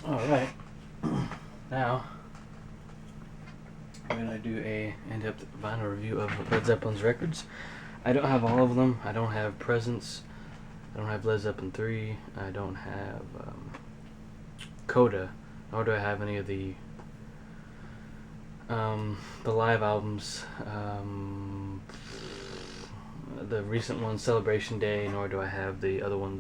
Alright, now I'm going to do a in-depth vinyl review of Led Zeppelin's records. I don't have all of them. I don't have Presence. I don't have Led Zeppelin 3. I don't have Coda. Nor do I have any of the live albums. The recent one, Celebration Day, nor do I have the other one,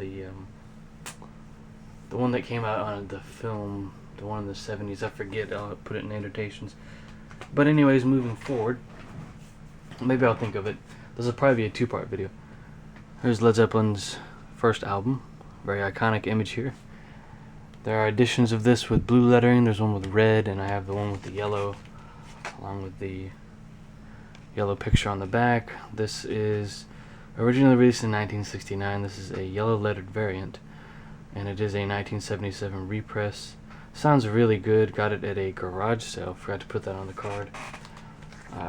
the one that came out on the film, the one in the 70s. I forget, I'll put it in annotations. But anyways, moving forward, maybe I'll think of it. This will probably be a two-part video. Here's Led Zeppelin's first album. Very iconic image here. There are editions of this with blue lettering. There's one with red, and I have the one with the yellow, along with the yellow picture on the back. This is originally released in 1969. This is a yellow lettered variant, and it is a 1977 repress. Sounds really good. Got it at a garage sale. Forgot to put that on the card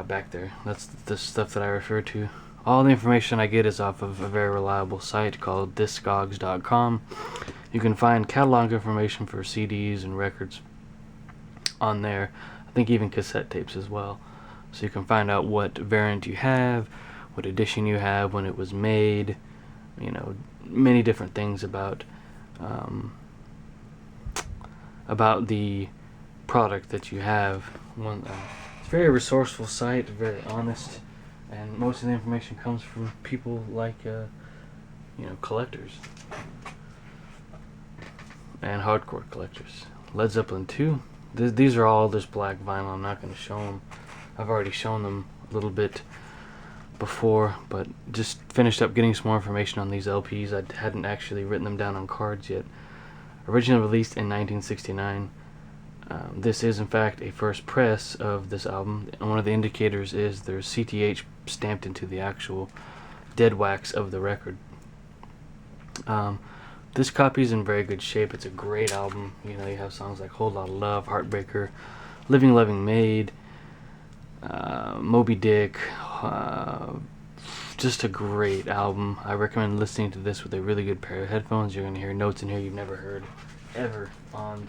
back there. That's the stuff that I refer to. All the information I get is off of a very reliable site called Discogs.com. You can find catalog information for CDs and records on there. I think even cassette tapes as well. So you can find out what variant you have, what edition you have, when it was made, you know, many different things about the product that you have. It's a very resourceful site, very honest, and most of the information comes from people like collectors and hardcore collectors. Led Zeppelin 2. These are all just black vinyl. I'm not going to show them. I've already shown them a little bit before, but just finished up getting some more information on these LPs. I hadn't actually written them down on cards yet. Originally released in 1969. This is in fact a first press of this album, and one of the indicators is there's CTH stamped into the actual dead wax of the record. This copy is in very good shape. It's a great album. You know, you have songs like Whole Lotta Love, Heartbreaker, Living Loving Maid, Moby Dick. Just a great album. I recommend listening to this with a really good pair of headphones. You're going to hear notes in here you've never heard ever on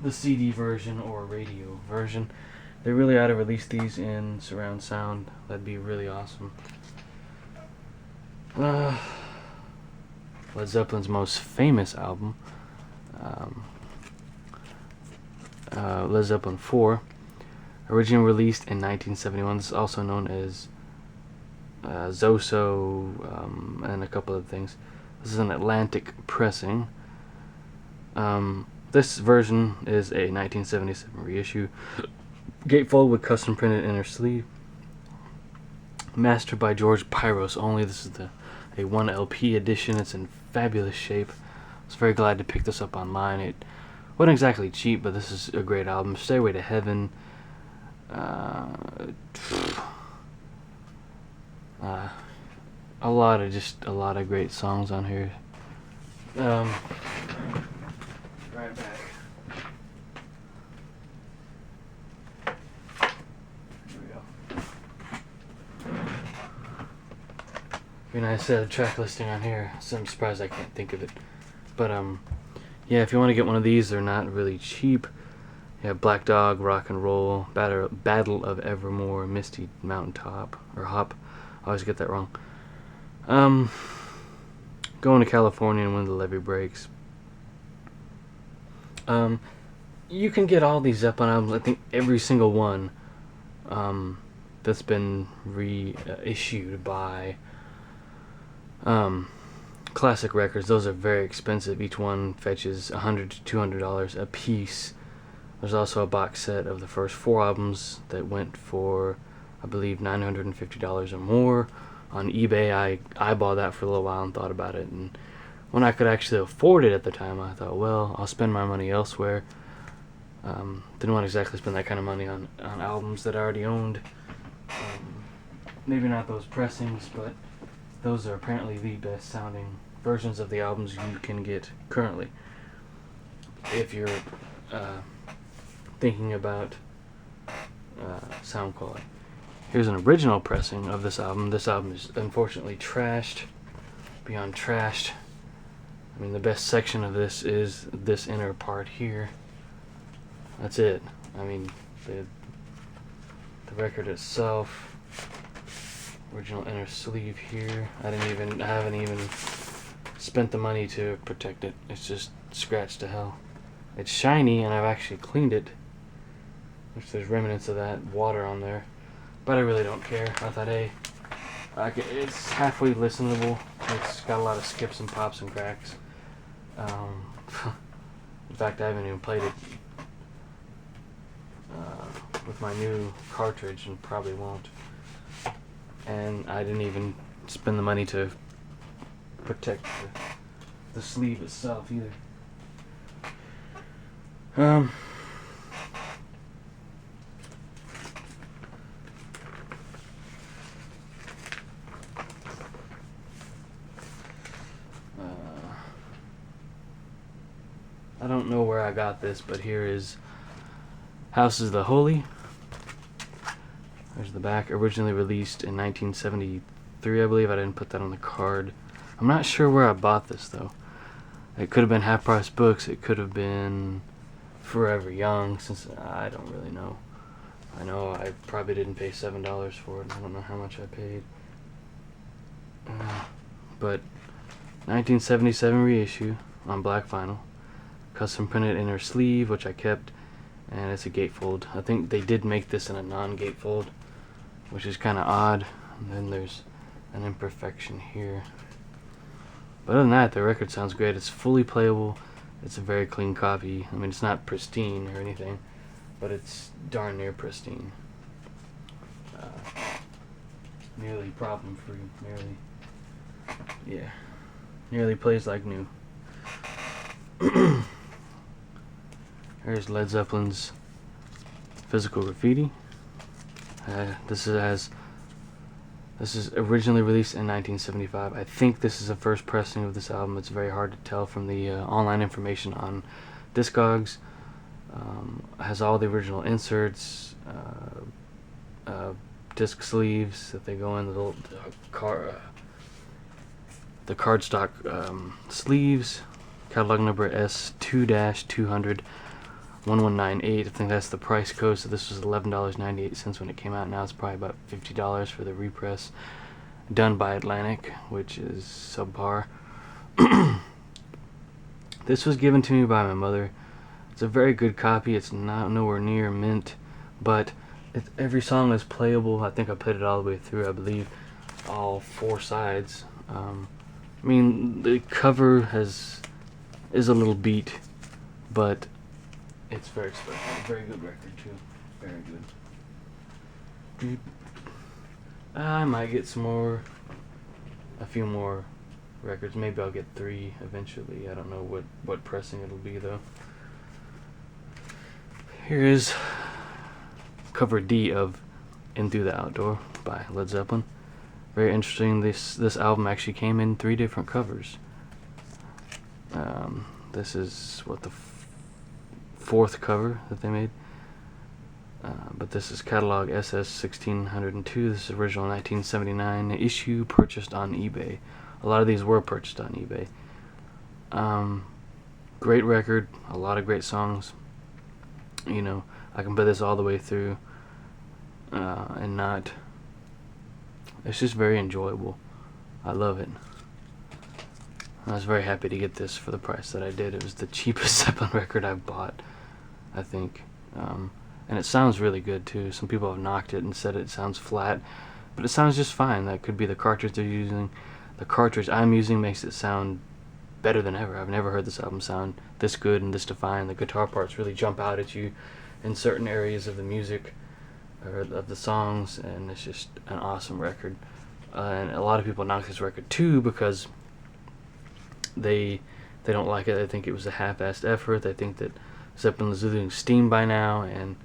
the CD version or radio version. They really ought to release these in surround sound. That'd be really awesome. Led Zeppelin's most famous album, Led Zeppelin 4, originally released in 1971. This is also known as Zoso and a couple of things. This is an Atlantic pressing. This version is a 1977 reissue, gatefold with custom printed inner sleeve, mastered by George Pyros only. This is a 1 LP edition. It's in fabulous shape. I was very glad to pick this up online. It wasn't exactly cheap, but this is a great album. Stairway to Heaven. A lot of great songs on here. Right back. Here we go. Very nice track listing on here. So I'm surprised I can't think of it. But yeah, if you want to get one of these, they're not really cheap. You have Black Dog, Rock and Roll, Battle of Evermore, Misty Mountaintop, or Hop. I always get that wrong. Going to California and When the Levee Breaks. You can get all these Zeppelin albums. I think every single one that's been reissued by Classic Records. Those are very expensive. Each one fetches $100 to $200 a piece. There's also a box set of the first 4 albums that went for, I believe, $950 or more. On eBay, I eyeballed that for a little while and thought about it. And when I could actually afford it at the time, I thought, well, I'll spend my money elsewhere. Didn't want to exactly spend that kind of money on albums that I already owned. Maybe not those pressings, but those are apparently the best sounding versions of the albums you can get currently. If you're thinking about sound quality. Here's an original pressing of this album. This album is unfortunately trashed, beyond trashed. I mean, the best section of this is this inner part here. That's it. I mean, the record itself, original inner sleeve here. I haven't even spent the money to protect it. It's just scratched to hell. It's shiny, and I've actually cleaned it, which there's remnants of that water on there, but I really don't care. I thought, hey, it's halfway listenable. It's got a lot of skips and pops and cracks. In fact, I haven't even played it with my new cartridge, and probably won't. And I didn't even spend the money to protect the sleeve itself either. I don't know where I got this, but here is House is the Holy. There's the back. Originally released in 1973, I believe. I didn't put that on the card. I'm not sure where I bought this, though. It could have been Half Price Books. It could have been Forever Young, since I don't really know. I know I probably didn't pay $7 for it. I don't know how much I paid. But 1977 reissue on black vinyl. Custom printed inner sleeve, which I kept, and it's a gatefold. I think they did make this in a non-gatefold, which is kind of odd. And then there's an imperfection here. But other than that, the record sounds great. It's fully playable. It's a very clean copy. I mean, it's not pristine or anything, but it's darn near pristine. Nearly problem-free. Nearly plays like new. Here's Led Zeppelin's Physical Graffiti. This is originally released in 1975. I think this is the first pressing of this album. It's very hard to tell from the online information on Discogs. Has all the original inserts, disc sleeves that they go in, the cardstock sleeves. Catalog number S2-200. 1198. I think that's the price code. So this was $11.98 when it came out. Now it's probably about $50 for the repress, done by Atlantic, which is subpar. This was given to me by my mother. It's a very good copy. It's not nowhere near mint, but every song is playable. I think I played it all the way through. I believe all 4 sides. I mean, the cover is a little beat, but it's very special. Very good record too. Very good. I might get a few more records. Maybe I'll get 3 eventually. I don't know what pressing it'll be though. Here is cover D of In Through the Outdoor by Led Zeppelin. Very interesting. This album actually came in 3 different covers. This is the 4th cover that they made, but this is catalog SS 1602. This is original 1979 issue, purchased on eBay. A lot of these were purchased on eBay. Great record, a lot of great songs. You know, I can play this all the way through, and not. It's just very enjoyable. I love it. I was very happy to get this for the price that I did. It was the cheapest Zeppelin record I've bought, I think. And it sounds really good too. Some people have knocked it and said it sounds flat, but it sounds just fine. That could be the cartridge they're using. The cartridge I'm using makes it sound better than ever. I've never heard this album sound this good and this defined. The guitar parts really jump out at you in certain areas of the music or of the songs, and it's just an awesome record. And a lot of people knock this record too because they don't like it. They think it was a half-assed effort. They think that Zeppelin is losing steam by now, and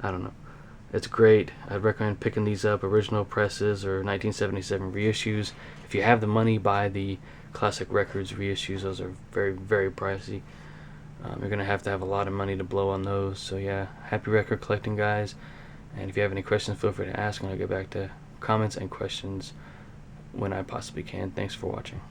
I don't know. It's great. I'd recommend picking these up, original presses or 1977 reissues. If you have the money, buy the Classic Records reissues. Those are very, very pricey. You're going to have a lot of money to blow on those. So yeah, happy record collecting, guys. And if you have any questions, feel free to ask, and I'll get back to comments and questions when I possibly can. Thanks for watching.